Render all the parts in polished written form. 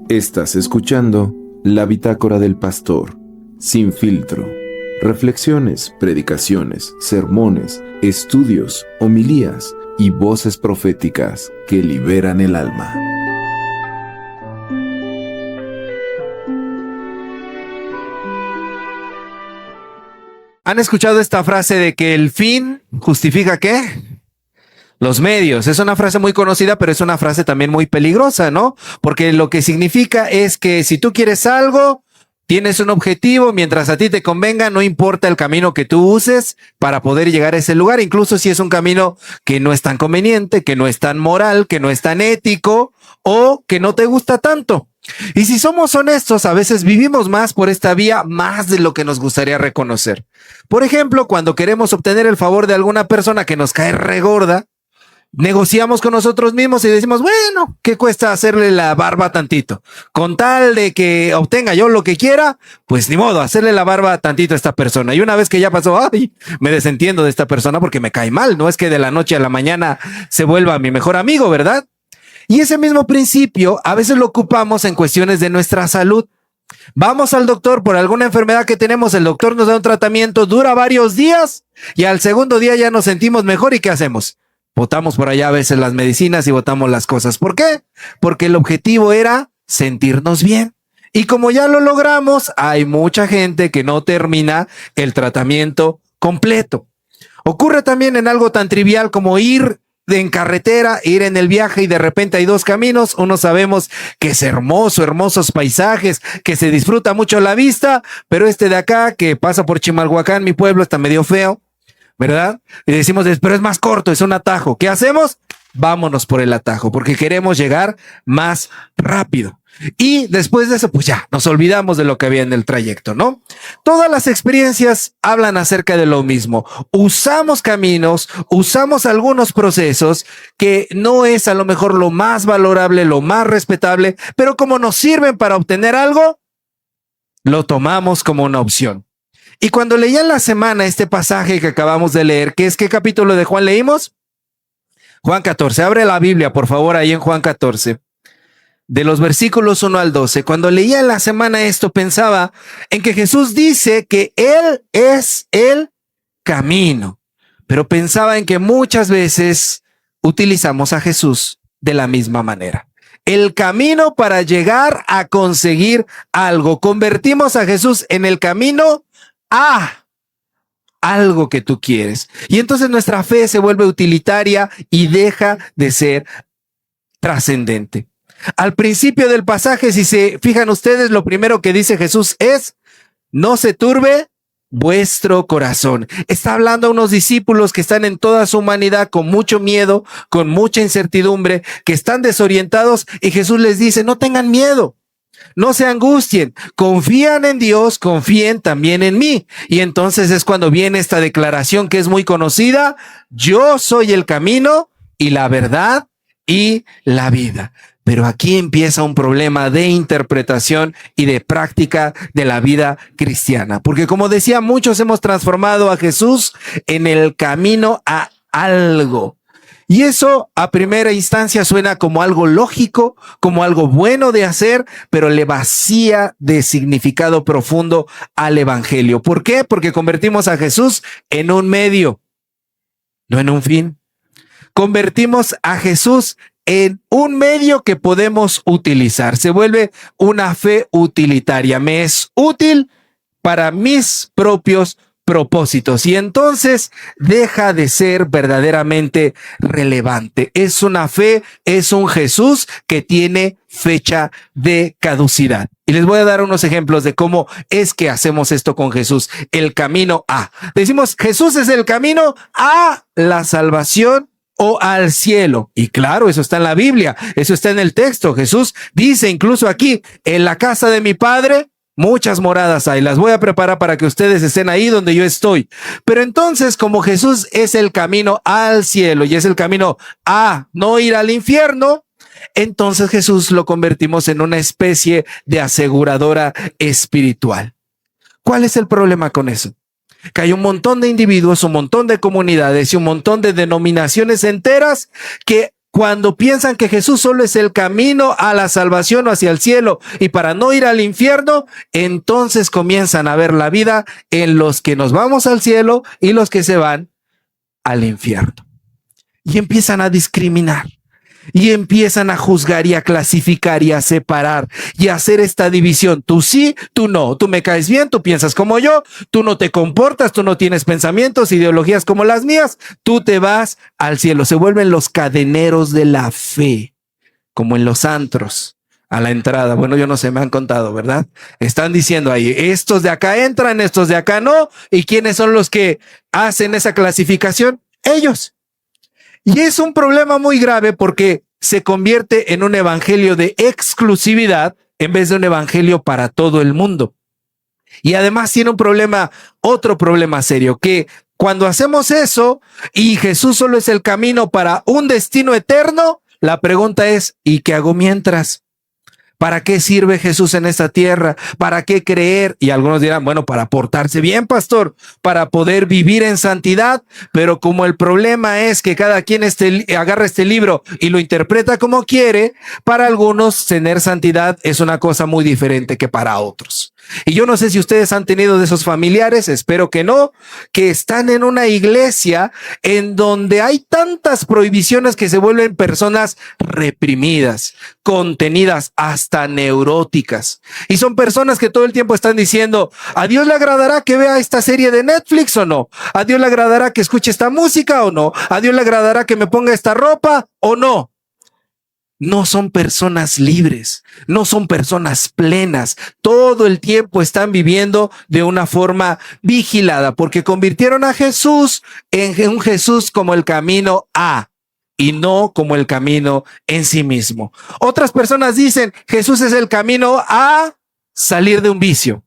Estás escuchando La Bitácora del Pastor, sin filtro. Reflexiones, predicaciones, sermones, estudios, homilías y voces proféticas que liberan el alma. ¿Han escuchado esta frase de que el fin justifica qué? Los medios. Es una frase muy conocida, pero es una frase también muy peligrosa, ¿no? Porque lo que significa es que si tú quieres algo, tienes un objetivo, mientras a ti te convenga, no importa el camino que tú uses para poder llegar a ese lugar, incluso si es un camino que no es tan conveniente, que no es tan moral, que no es tan ético o que no te gusta tanto. Y si somos honestos, a veces vivimos más por esta vía más de lo que nos gustaría reconocer. Por ejemplo, cuando queremos obtener el favor de alguna persona que nos cae regorda, negociamos con nosotros mismos y decimos, bueno, ¿qué cuesta hacerle la barba tantito? Con tal de que obtenga yo lo que quiera, pues ni modo, hacerle la barba tantito a esta persona. Y una vez que ya pasó, ay, me desentiendo de esta persona porque me cae mal. No es que de la noche a la mañana se vuelva mi mejor amigo, ¿verdad? Y ese mismo principio a veces lo ocupamos en cuestiones de nuestra salud. Vamos al doctor por alguna enfermedad que tenemos, el doctor nos da un tratamiento, dura varios días y al segundo día ya nos sentimos mejor. ¿Y qué hacemos? Botamos por allá a veces las medicinas y botamos las cosas. ¿Por qué? Porque el objetivo era sentirnos bien. Y como ya lo logramos, hay mucha gente que no termina el tratamiento completo. Ocurre también en algo tan trivial como ir en carretera, ir en el viaje y de repente hay dos caminos. Uno sabemos que es hermoso, hermosos paisajes, que se disfruta mucho la vista, pero este de acá que pasa por Chimalhuacán, mi pueblo, está medio feo, ¿verdad? Y decimos, pero es más corto, es un atajo. ¿Qué hacemos? Vámonos por el atajo, porque queremos llegar más rápido. Y después de eso, pues ya, nos olvidamos de lo que había en el trayecto, ¿no? Todas las experiencias hablan acerca de lo mismo. Usamos caminos, usamos algunos procesos que no es a lo mejor lo más valorable, lo más respetable, pero como nos sirven para obtener algo, lo tomamos como una opción. Y cuando leía en la semana este pasaje que acabamos de leer, ¿qué capítulo de Juan leímos? Juan 14. Abre la Biblia, por favor, ahí en Juan 14. De los versículos 1 al 12. Cuando leía en la semana esto, pensaba en que Jesús dice que Él es el camino. Pero pensaba en que muchas veces utilizamos a Jesús de la misma manera. El camino para llegar a conseguir algo. Convertimos a Jesús en el camino a algo que tú quieres. Y entonces nuestra fe se vuelve utilitaria y deja de ser trascendente. Al principio del pasaje, si se fijan ustedes, lo primero que dice Jesús es, no se turbe vuestro corazón. Está hablando a unos discípulos que están en toda su humanidad con mucho miedo, con mucha incertidumbre, que están desorientados y Jesús les dice, no tengan miedo. No se angustien, confían en Dios, confíen también en mí. Y entonces es cuando viene esta declaración que es muy conocida, yo soy el camino y la verdad y la vida. Pero aquí empieza un problema de interpretación y de práctica de la vida cristiana. Porque como decía, muchos hemos transformado a Jesús en el camino a algo. Y eso a primera instancia suena como algo lógico, como algo bueno de hacer, pero le vacía de significado profundo al evangelio. ¿Por qué? Porque convertimos a Jesús en un medio, no en un fin. Convertimos a Jesús en un medio que podemos utilizar. Se vuelve una fe utilitaria. Me es útil para mis propios propósitos y entonces deja de ser verdaderamente relevante. Es una fe, es un Jesús que tiene fecha de caducidad. Y les voy a dar unos ejemplos de cómo es que hacemos esto con Jesús. El camino a. Decimos, Jesús es el camino a la salvación o al cielo. Y claro, eso está en la Biblia, eso está en el texto. Jesús dice incluso aquí, en la casa de mi Padre, muchas moradas hay, las voy a preparar para que ustedes estén ahí donde yo estoy. Pero entonces, como Jesús es el camino al cielo y es el camino a no ir al infierno, entonces Jesús lo convertimos en una especie de aseguradora espiritual. ¿Cuál es el problema con eso? Que hay un montón de individuos, un montón de comunidades y un montón de denominaciones enteras que Cuando piensan que Jesús solo es el camino a la salvación o hacia el cielo y para no ir al infierno, entonces comienzan a ver la vida en los que nos vamos al cielo y los que se van al infierno. Y empiezan a discriminar. Y empiezan a juzgar y a clasificar y a separar y a hacer esta división. Tú sí, tú no. Tú me caes bien, tú piensas como yo, tú no te comportas, tú no tienes pensamientos, ideologías como las mías. Tú te vas al cielo. Se vuelven los cadeneros de la fe, como en los antros a la entrada. Bueno, yo no sé, me han contado, ¿verdad? Están diciendo ahí, estos de acá entran, estos de acá no. ¿Y quiénes son los que hacen esa clasificación? Ellos. Y es un problema muy grave porque se convierte en un evangelio de exclusividad en vez de un evangelio para todo el mundo. Y además tiene un problema, otro problema serio, que cuando hacemos eso y Jesús solo es el camino para un destino eterno, la pregunta es, ¿y qué hago mientras? ¿Para qué sirve Jesús en esta tierra? ¿Para qué creer? Y algunos dirán, bueno, para portarse bien, pastor, para poder vivir en santidad. Pero como el problema es que cada quien agarra este libro y lo interpreta como quiere, para algunos tener santidad es una cosa muy diferente que para otros. Y yo no sé si ustedes han tenido de esos familiares, espero que no, que están en una iglesia en donde hay tantas prohibiciones que se vuelven personas reprimidas, contenidas, hasta neuróticas. Y son personas que todo el tiempo están diciendo, ¿a Dios le agradará que vea esta serie de Netflix o no? ¿A Dios le agradará que escuche esta música o no? ¿A Dios le agradará que me ponga esta ropa o no? No son personas libres, no son personas plenas. Todo el tiempo están viviendo de una forma vigilada porque convirtieron a Jesús en un Jesús como el camino a y no como el camino en sí mismo. Otras personas dicen Jesús es el camino a salir de un vicio.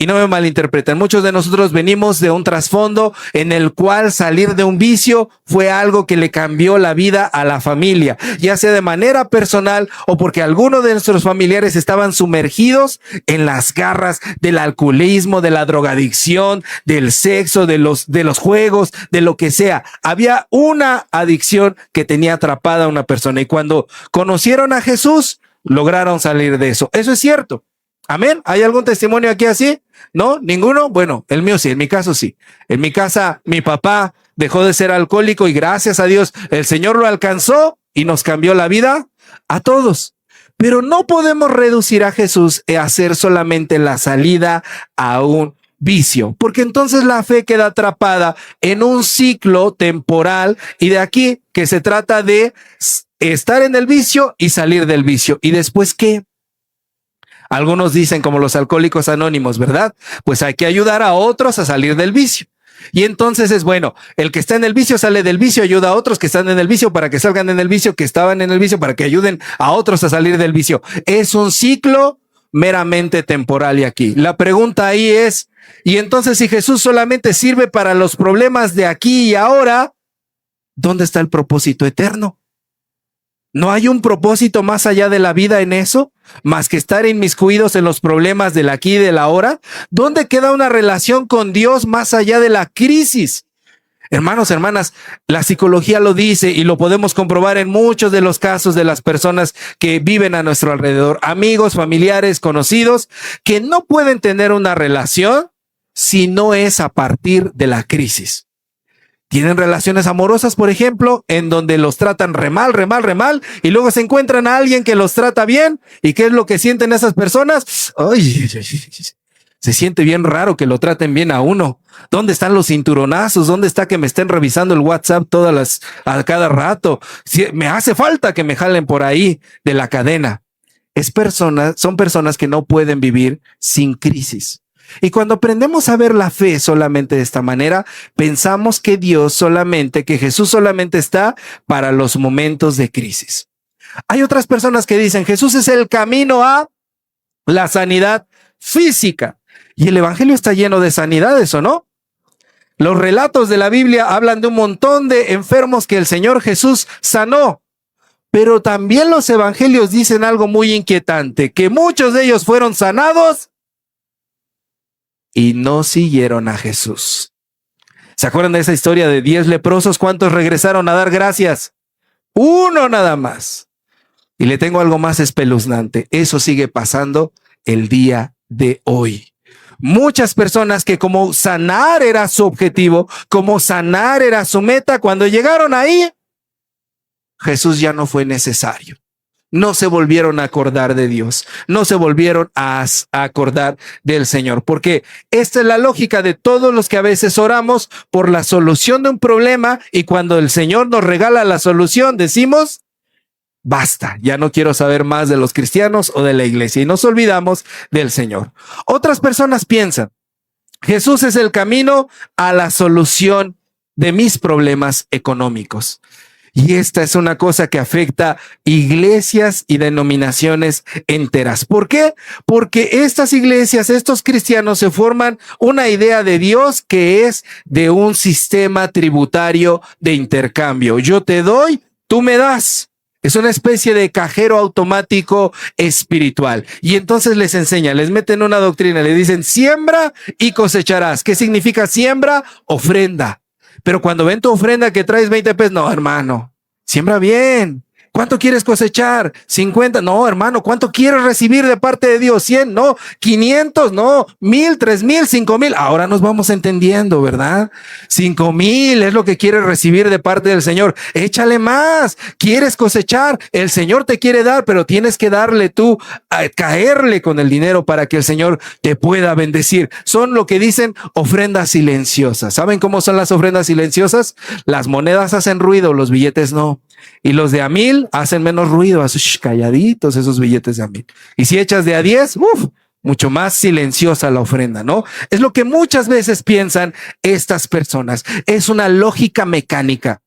Y no me malinterpreten, muchos de nosotros venimos de un trasfondo en el cual salir de un vicio fue algo que le cambió la vida a la familia, ya sea de manera personal o porque algunos de nuestros familiares estaban sumergidos en las garras del alcoholismo, de la drogadicción, del sexo, de los juegos, de lo que sea. Había una adicción que tenía atrapada a una persona y cuando conocieron a Jesús, lograron salir de eso. Eso es cierto. Amén. ¿Hay algún testimonio aquí así? ¿No? ¿Ninguno? Bueno, el mío sí, en mi caso sí. En mi casa, mi papá dejó de ser alcohólico y gracias a Dios el Señor lo alcanzó y nos cambió la vida a todos. Pero no podemos reducir a Jesús a ser solamente la salida a un vicio, porque entonces la fe queda atrapada en un ciclo temporal y de aquí que se trata de estar en el vicio y salir del vicio. ¿Y después qué? Algunos dicen como los alcohólicos anónimos, ¿verdad? Pues hay que ayudar a otros a salir del vicio. Y entonces es bueno, el que está en el vicio sale del vicio, ayuda a otros que están en el vicio para que salgan en el vicio, que estaban en el vicio para que ayuden a otros a salir del vicio. Es un ciclo meramente temporal y aquí. La pregunta ahí es, y entonces si Jesús solamente sirve para los problemas de aquí y ahora, ¿dónde está el propósito eterno? ¿No hay un propósito más allá de la vida en eso? Más que estar inmiscuidos en los problemas del aquí y del ahora. ¿Dónde queda una relación con Dios más allá de la crisis? Hermanos, hermanas, la psicología lo dice y lo podemos comprobar en muchos de los casos de las personas que viven a nuestro alrededor, amigos, familiares, conocidos, que no pueden tener una relación si no es a partir de la crisis. Tienen relaciones amorosas, por ejemplo, en donde los tratan re mal, y luego se encuentran a alguien que los trata bien. ¿Y qué es lo que sienten esas personas? Ay, se siente bien raro que lo traten bien a uno. ¿Dónde están los cinturonazos? ¿Dónde está que me estén revisando el WhatsApp a cada rato? Me hace falta que me jalen por ahí de la cadena. Son personas que no pueden vivir sin crisis. Y cuando aprendemos a ver la fe solamente de esta manera, pensamos que Jesús solamente está para los momentos de crisis. Hay otras personas que dicen, Jesús es el camino a la sanidad física. Y el evangelio está lleno de sanidades, ¿o no? Los relatos de la Biblia hablan de un montón de enfermos que el Señor Jesús sanó. Pero también los evangelios dicen algo muy inquietante, que muchos de ellos fueron sanados y no siguieron a Jesús. ¿Se acuerdan de esa historia de 10 leprosos? ¿Cuántos regresaron a dar gracias? Uno nada más. Y le tengo algo más espeluznante. Eso sigue pasando el día de hoy. Muchas personas que como sanar era su objetivo, como sanar era su meta, cuando llegaron ahí, Jesús ya no fue necesario. No se volvieron a acordar de Dios, no se volvieron a acordar del Señor, porque esta es la lógica de todos los que a veces oramos por la solución de un problema y cuando el Señor nos regala la solución decimos, basta, ya no quiero saber más de los cristianos o de la iglesia y nos olvidamos del Señor. Otras personas piensan, Jesús es el camino a la solución de mis problemas económicos. Y esta es una cosa que afecta iglesias y denominaciones enteras. ¿Por qué? Porque estas iglesias, estos cristianos se forman una idea de Dios que es de un sistema tributario de intercambio. Yo te doy, tú me das. Es una especie de cajero automático espiritual. Y entonces les enseña, les meten una doctrina, le dicen siembra y cosecharás. ¿Qué significa siembra? Ofrenda. Pero cuando ven tu ofrenda que traes 20 pesos, no, hermano, siembra bien. ¿Cuánto quieres cosechar? 50. No, hermano, ¿cuánto quieres recibir de parte de Dios? 100, no, 500, no, 1000, 3000, 5000. Ahora nos vamos entendiendo, ¿verdad? 5000 es lo que quieres recibir de parte del Señor. Échale más. ¿Quieres cosechar? El Señor te quiere dar, pero tienes que darle tú, caerle con el dinero para que el Señor te pueda bendecir. Son lo que dicen ofrendas silenciosas. ¿Saben cómo son las ofrendas silenciosas? Las monedas hacen ruido, los billetes no. Y los de a 1000 hacen menos ruido, calladitos esos billetes de a 1000. Y si echas de a 10, mucho más silenciosa la ofrenda, ¿no? Es lo que muchas veces piensan estas personas. Es una lógica mecánica.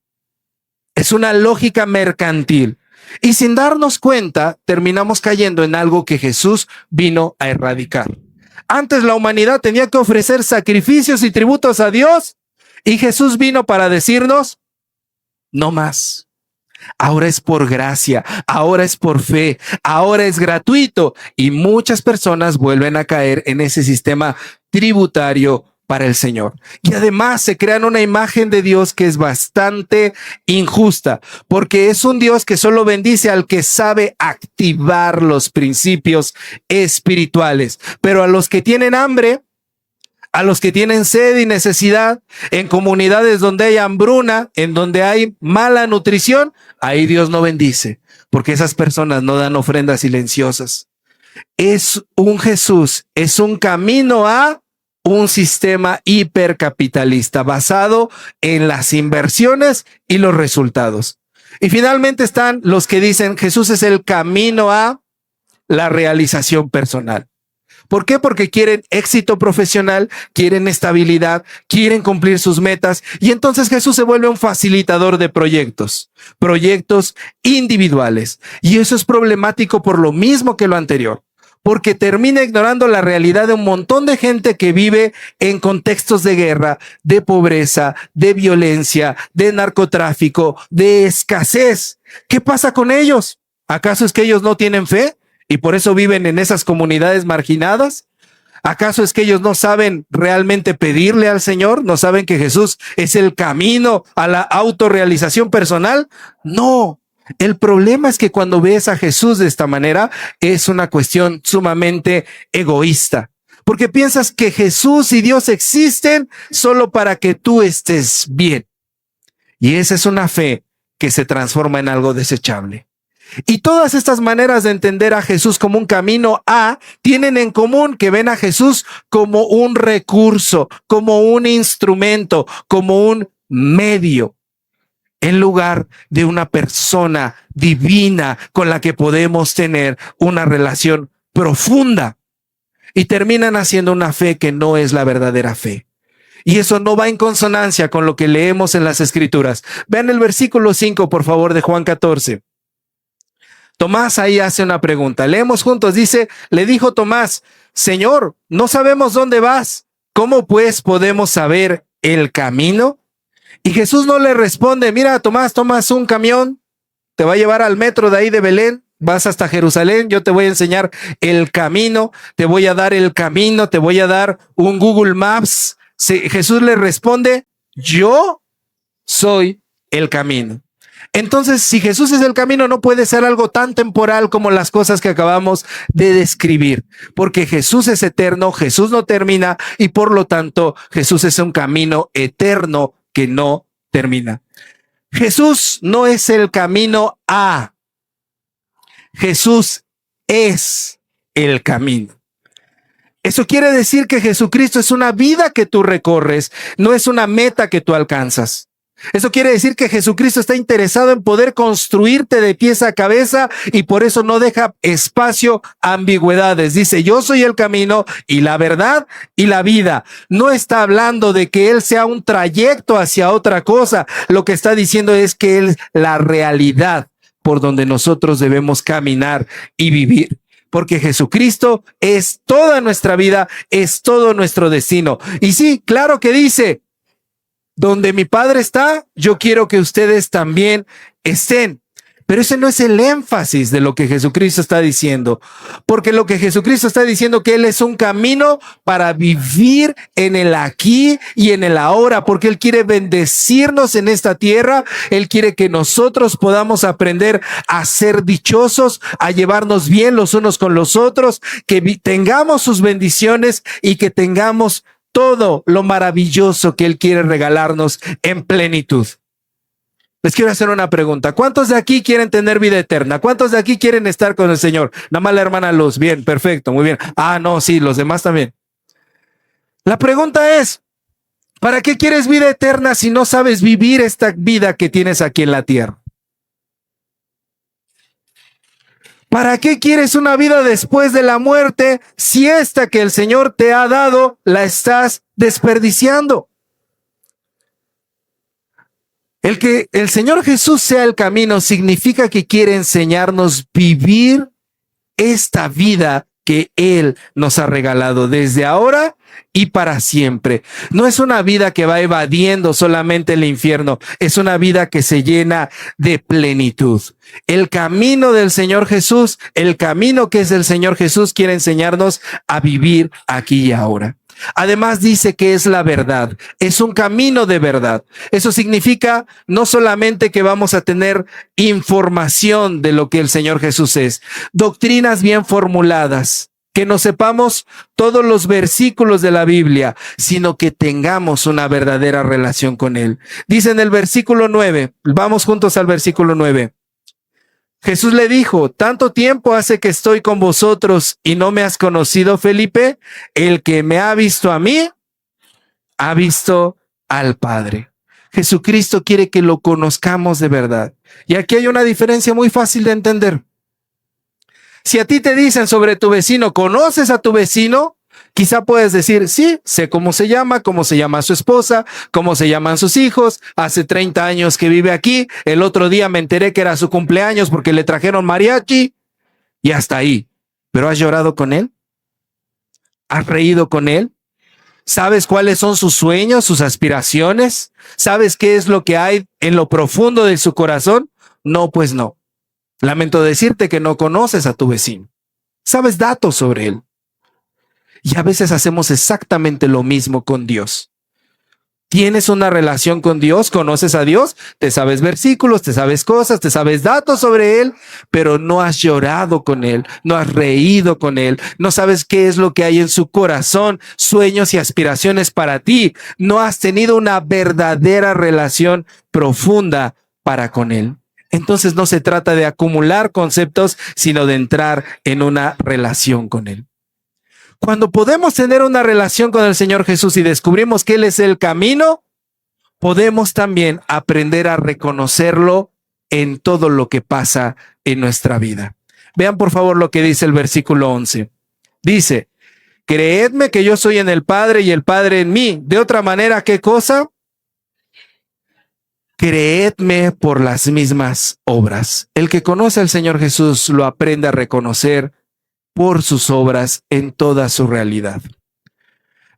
Es una lógica mercantil. Y sin darnos cuenta, terminamos cayendo en algo que Jesús vino a erradicar. Antes la humanidad tenía que ofrecer sacrificios y tributos a Dios. Y Jesús vino para decirnos, no más. Ahora es por gracia, ahora es por fe, ahora es gratuito y muchas personas vuelven a caer en ese sistema tributario para el Señor. Y además se crean una imagen de Dios que es bastante injusta, porque es un Dios que solo bendice al que sabe activar los principios espirituales, pero a los que tienen hambre, a los que tienen sed y necesidad, en comunidades donde hay hambruna, en donde hay mala nutrición, ahí Dios no bendice, porque esas personas no dan ofrendas silenciosas. Es un Jesús, es un camino a un sistema hipercapitalista basado en las inversiones y los resultados. Y finalmente están los que dicen Jesús es el camino a la realización personal. ¿Por qué? Porque quieren éxito profesional, quieren estabilidad, quieren cumplir sus metas y entonces Jesús se vuelve un facilitador de proyectos individuales. Y eso es problemático por lo mismo que lo anterior, porque termina ignorando la realidad de un montón de gente que vive en contextos de guerra, de pobreza, de violencia, de narcotráfico, de escasez. ¿Qué pasa con ellos? ¿Acaso es que ellos no tienen fe? ¿Y por eso viven en esas comunidades marginadas? ¿Acaso es que ellos no saben realmente pedirle al Señor? ¿No saben que Jesús es el camino a la autorrealización personal? No. El problema es que cuando ves a Jesús de esta manera, es una cuestión sumamente egoísta. Porque piensas que Jesús y Dios existen solo para que tú estés bien. Y esa es una fe que se transforma en algo desechable. Y todas estas maneras de entender a Jesús como un camino a, tienen en común que ven a Jesús como un recurso, como un instrumento, como un medio, en lugar de una persona divina con la que podemos tener una relación profunda. Y terminan haciendo una fe que no es la verdadera fe. Y eso no va en consonancia con lo que leemos en las Escrituras. Vean el versículo 5, por favor, de Juan 14. Tomás ahí hace una pregunta. Leemos juntos. Dice, le dijo Tomás, Señor, no sabemos dónde vas. ¿Cómo pues podemos saber el camino? Y Jesús no le responde, mira, Tomás, tomas un camión, te va a llevar al metro de ahí de Belén, vas hasta Jerusalén, yo te voy a enseñar el camino, te voy a dar el camino, te voy a dar un Google Maps. Sí, Jesús le responde, yo soy el camino. Entonces, si Jesús es el camino, no puede ser algo tan temporal como las cosas que acabamos de describir, porque Jesús es eterno, Jesús no termina y por lo tanto Jesús es un camino eterno que no termina. Jesús no es el camino a, Jesús es el camino. Eso quiere decir que Jesucristo es una vida que tú recorres, no es una meta que tú alcanzas. Eso quiere decir que Jesucristo está interesado en poder construirte de pies a cabeza y por eso no deja espacio a ambigüedades. Dice, yo soy el camino y la verdad y la vida. No está hablando de que Él sea un trayecto hacia otra cosa. Lo que está diciendo es que Él es la realidad por donde nosotros debemos caminar y vivir. Porque Jesucristo es toda nuestra vida, es todo nuestro destino. Y sí, claro que dice, donde mi Padre está, yo quiero que ustedes también estén. Pero ese no es el énfasis de lo que Jesucristo está diciendo. Porque lo que Jesucristo está diciendo que Él es un camino para vivir en el aquí y en el ahora. Porque Él quiere bendecirnos en esta tierra. Él quiere que nosotros podamos aprender a ser dichosos, a llevarnos bien los unos con los otros, que tengamos sus bendiciones y que tengamos todo lo maravilloso que Él quiere regalarnos en plenitud. Les quiero hacer una pregunta. ¿Cuántos de aquí quieren tener vida eterna? ¿Cuántos de aquí quieren estar con el Señor? Nada más la hermana Luz. Bien, perfecto, muy bien. Ah, no, sí, los demás también. La pregunta es, ¿para qué quieres vida eterna si no sabes vivir esta vida que tienes aquí en la tierra? ¿Para qué quieres una vida después de la muerte si esta que el Señor te ha dado la estás desperdiciando? El que el Señor Jesús sea el camino significa que quiere enseñarnos vivir esta vida que Él nos ha regalado desde ahora y para siempre. No es una vida que va evadiendo solamente el infierno, es una vida que se llena de plenitud. El camino del Señor Jesús, el camino que es el Señor Jesús quiere enseñarnos a vivir aquí y ahora. Además dice que es la verdad, es un camino de verdad. Eso significa no solamente que vamos a tener información de lo que el Señor Jesús es, doctrinas bien formuladas, que nos sepamos todos los versículos de la Biblia, sino que tengamos una verdadera relación con Él. Dice en el versículo 9, vamos juntos al versículo 9. Jesús le dijo, ¿tanto tiempo hace que estoy con vosotros y no me has conocido, Felipe? El que me ha visto a mí, ha visto al Padre. Jesucristo quiere que lo conozcamos de verdad. Y aquí hay una diferencia muy fácil de entender. Si a ti te dicen sobre tu vecino, ¿conoces a tu vecino? Quizá puedes decir, sí, sé cómo se llama su esposa, cómo se llaman sus hijos, hace 30 años que vive aquí, el otro día me enteré que era su cumpleaños porque le trajeron mariachi y hasta ahí. ¿Pero has llorado con él? ¿Has reído con él? ¿Sabes cuáles son sus sueños, sus aspiraciones? ¿Sabes qué es lo que hay en lo profundo de su corazón? No, pues no. Lamento decirte que no conoces a tu vecino. ¿Sabes datos sobre él? Y a veces hacemos exactamente lo mismo con Dios. ¿Tienes una relación con Dios? ¿Conoces a Dios? Te sabes versículos, te sabes cosas, te sabes datos sobre Él, pero no has llorado con Él, no has reído con Él, no sabes qué es lo que hay en su corazón, sueños y aspiraciones para ti. No has tenido una verdadera relación profunda para con Él. Entonces no se trata de acumular conceptos, sino de entrar en una relación con Él. Cuando podemos tener una relación con el Señor Jesús y descubrimos que Él es el camino, podemos también aprender a reconocerlo en todo lo que pasa en nuestra vida. Vean por favor lo que dice el versículo 11. Dice, creedme que yo soy en el Padre y el Padre en mí. De otra manera, ¿qué cosa? Creedme por las mismas obras. El que conoce al Señor Jesús lo aprende a reconocer por sus obras en toda su realidad.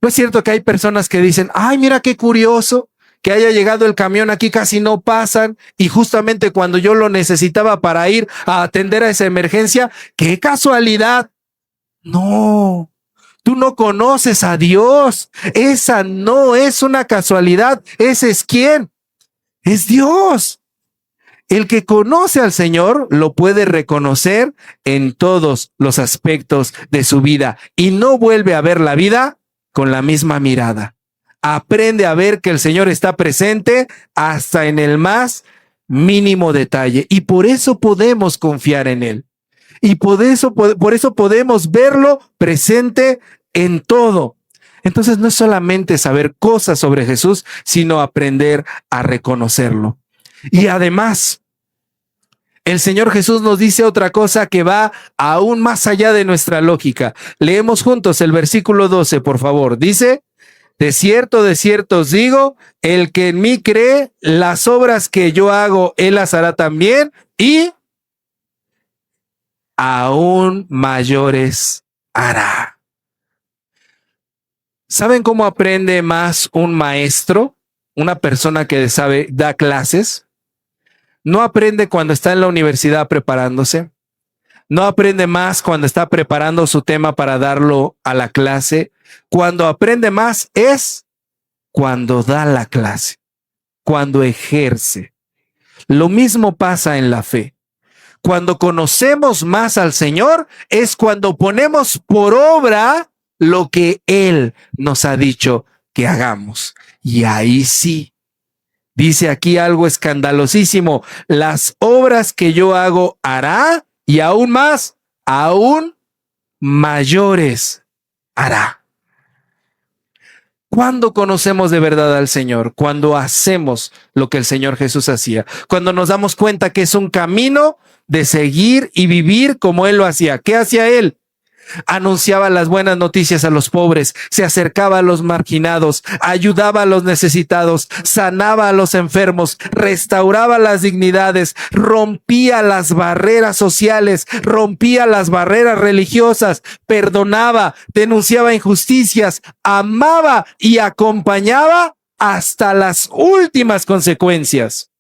¿No es cierto que hay personas que dicen, ay, mira qué curioso que haya llegado el camión aquí, casi no pasan, y justamente cuando yo lo necesitaba para ir a atender a esa emergencia, qué casualidad? No, tú no conoces a Dios. Esa no es una casualidad. Ese es ¿quién? Es Dios. El que conoce al Señor lo puede reconocer en todos los aspectos de su vida y no vuelve a ver la vida con la misma mirada. Aprende a ver que el Señor está presente hasta en el más mínimo detalle y por eso podemos confiar en Él. Y por eso podemos verlo presente en todo. Entonces no es solamente saber cosas sobre Jesús, sino aprender a reconocerlo. Y además, el Señor Jesús nos dice otra cosa que va aún más allá de nuestra lógica. Leemos juntos el versículo 12, por favor. Dice, de cierto os digo, el que en mí cree, las obras que yo hago, él las hará también y aún mayores hará. ¿Saben cómo aprende más un maestro? Una persona que da clases. No aprende cuando está en la universidad preparándose. No aprende más cuando está preparando su tema para darlo a la clase. Cuando aprende más es cuando da la clase, cuando ejerce. Lo mismo pasa en la fe. Cuando conocemos más al Señor es cuando ponemos por obra lo que Él nos ha dicho que hagamos. Y ahí sí, dice aquí algo escandalosísimo. Las obras que yo hago hará y aún más, aún mayores hará. ¿Cuándo conocemos de verdad al Señor? Cuando hacemos lo que el Señor Jesús hacía. Cuando nos damos cuenta que es un camino de seguir y vivir como Él lo hacía. ¿Qué hacía Él? Anunciaba las buenas noticias a los pobres, se acercaba a los marginados, ayudaba a los necesitados, sanaba a los enfermos, restauraba las dignidades, rompía las barreras sociales, rompía las barreras religiosas, perdonaba, denunciaba injusticias, amaba y acompañaba hasta las últimas consecuencias.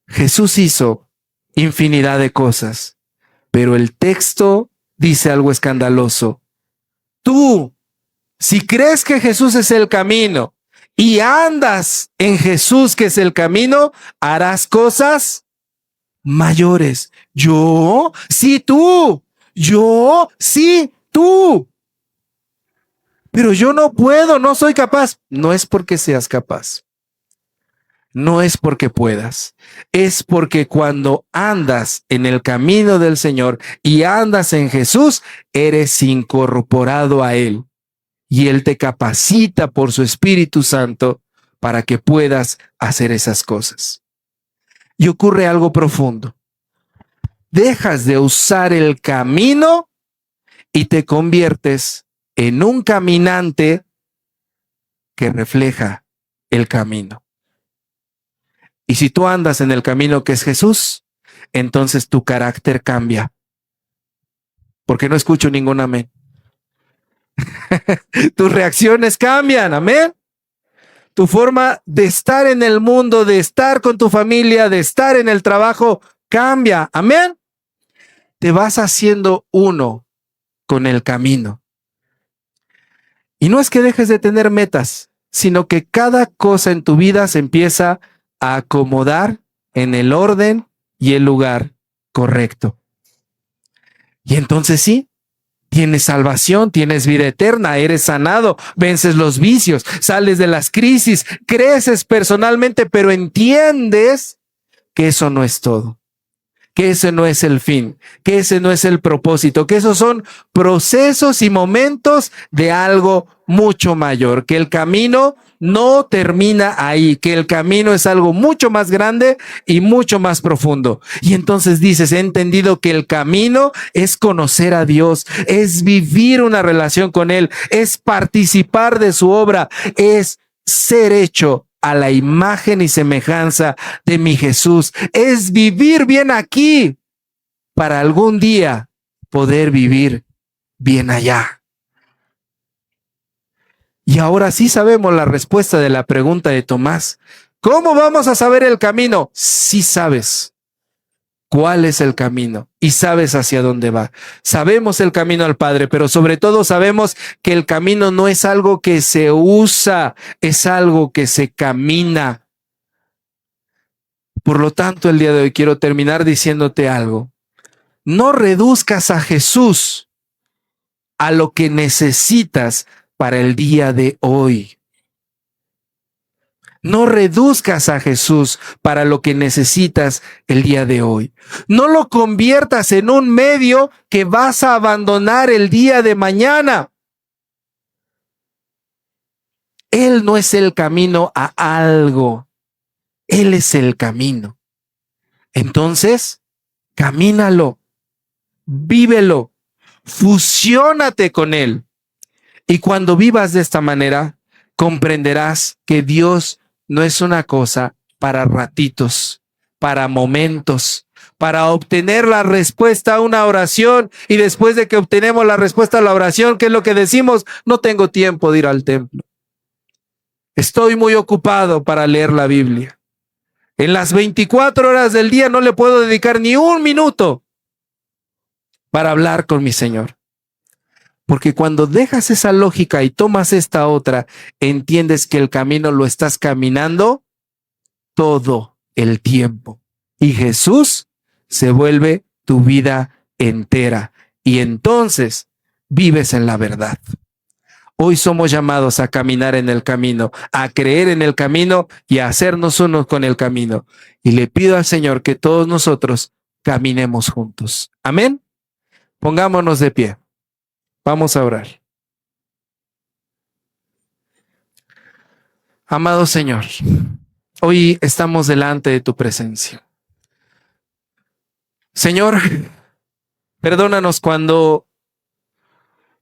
Jesús hizo infinidad de cosas. Pero el texto dice algo escandaloso. Tú, si crees que Jesús es el camino y andas en Jesús, que es el camino, harás cosas mayores. ¿Yo? Sí, tú. ¿Yo? Sí, tú. Pero yo no puedo, no soy capaz. No es porque seas capaz. No es porque puedas, es porque cuando andas en el camino del Señor y andas en Jesús, eres incorporado a Él y Él te capacita por su Espíritu Santo para que puedas hacer esas cosas. Y ocurre algo profundo. Dejas de usar el camino y te conviertes en un caminante que refleja el camino. Y si tú andas en el camino que es Jesús, entonces tu carácter cambia. Porque no escucho ningún amén. Tus reacciones cambian, amén. Tu forma de estar en el mundo, de estar con tu familia, de estar en el trabajo, cambia, amén. Te vas haciendo uno con el camino. Y no es que dejes de tener metas, sino que cada cosa en tu vida se empieza a acomodar en el orden y el lugar correcto. Y entonces sí, tienes salvación, tienes vida eterna, eres sanado, vences los vicios, sales de las crisis, creces personalmente, pero entiendes que eso no es todo, que ese no es el fin, que ese no es el propósito, que esos son procesos y momentos de algo mucho mayor, que el camino no termina ahí, que el camino es algo mucho más grande y mucho más profundo. Y entonces dices, he entendido que el camino es conocer a Dios, es vivir una relación con Él, es participar de su obra, es ser hecho a la imagen y semejanza de mi Jesús, es vivir bien aquí para algún día poder vivir bien allá. Y ahora sí sabemos la respuesta de la pregunta de Tomás. ¿Cómo vamos a saber el camino? Sí sabes cuál es el camino y sabes hacia dónde va. Sabemos el camino al Padre, pero sobre todo sabemos que el camino no es algo que se usa, es algo que se camina. Por lo tanto, el día de hoy quiero terminar diciéndote algo. No reduzcas a Jesús a lo que necesitas para el día de hoy. No reduzcas a Jesús para lo que necesitas el día de hoy. No lo conviertas en un medio que vas a abandonar el día de mañana. Él no es el camino a algo. Él es el camino. Entonces, camínalo, vívelo, fusiónate con Él. Y cuando vivas de esta manera, comprenderás que Dios no es una cosa para ratitos, para momentos, para obtener la respuesta a una oración. Y después de que obtenemos la respuesta a la oración, ¿qué es lo que decimos? No tengo tiempo de ir al templo. Estoy muy ocupado para leer la Biblia. En las 24 horas del día no le puedo dedicar ni un minuto para hablar con mi Señor. Porque cuando dejas esa lógica y tomas esta otra, entiendes que el camino lo estás caminando todo el tiempo. Y Jesús se vuelve tu vida entera. Y entonces vives en la verdad. Hoy somos llamados a caminar en el camino, a creer en el camino y a hacernos uno con el camino. Y le pido al Señor que todos nosotros caminemos juntos. Amén. Pongámonos de pie. Vamos a orar. Amado Señor, hoy estamos delante de tu presencia. Señor, perdónanos cuando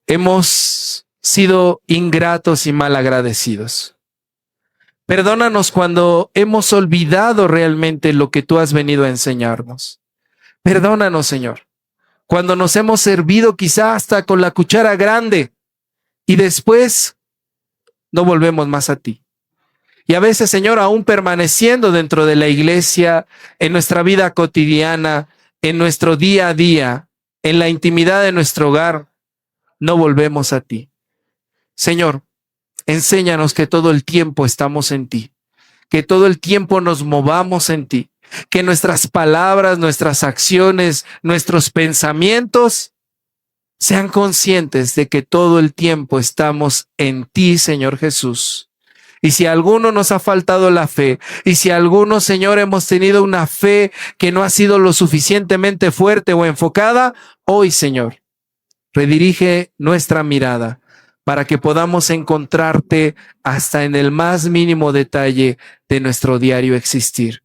hemos sido ingratos y malagradecidos. Perdónanos cuando hemos olvidado realmente lo que tú has venido a enseñarnos. Perdónanos, Señor, cuando nos hemos servido quizá hasta con la cuchara grande y después no volvemos más a ti. Y a veces, Señor, aún permaneciendo dentro de la iglesia, en nuestra vida cotidiana, en nuestro día a día, en la intimidad de nuestro hogar, no volvemos a ti. Señor, enséñanos que todo el tiempo estamos en ti, que todo el tiempo nos movamos en ti, que nuestras palabras, nuestras acciones, nuestros pensamientos sean conscientes de que todo el tiempo estamos en ti, Señor Jesús. Y si a alguno nos ha faltado la fe, y si a alguno, Señor, hemos tenido una fe que no ha sido lo suficientemente fuerte o enfocada, hoy, Señor, redirige nuestra mirada para que podamos encontrarte hasta en el más mínimo detalle de nuestro diario existir.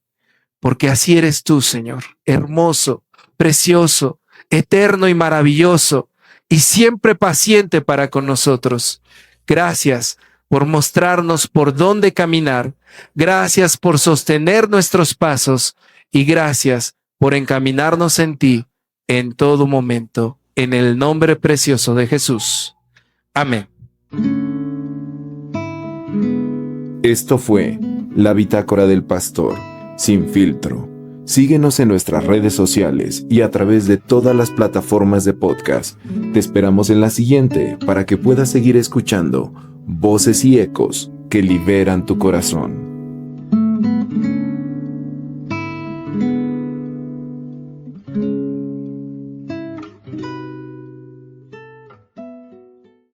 Porque así eres tú, Señor, hermoso, precioso, eterno y maravilloso, y siempre paciente para con nosotros. Gracias por mostrarnos por dónde caminar. Gracias por sostener nuestros pasos y gracias por encaminarnos en ti en todo momento. En el nombre precioso de Jesús. Amén. Esto fue la Bitácora del Pastor, sin filtro. Síguenos en nuestras redes sociales y a través de todas las plataformas de podcast. Te esperamos en la siguiente para que puedas seguir escuchando voces y ecos que liberan tu corazón.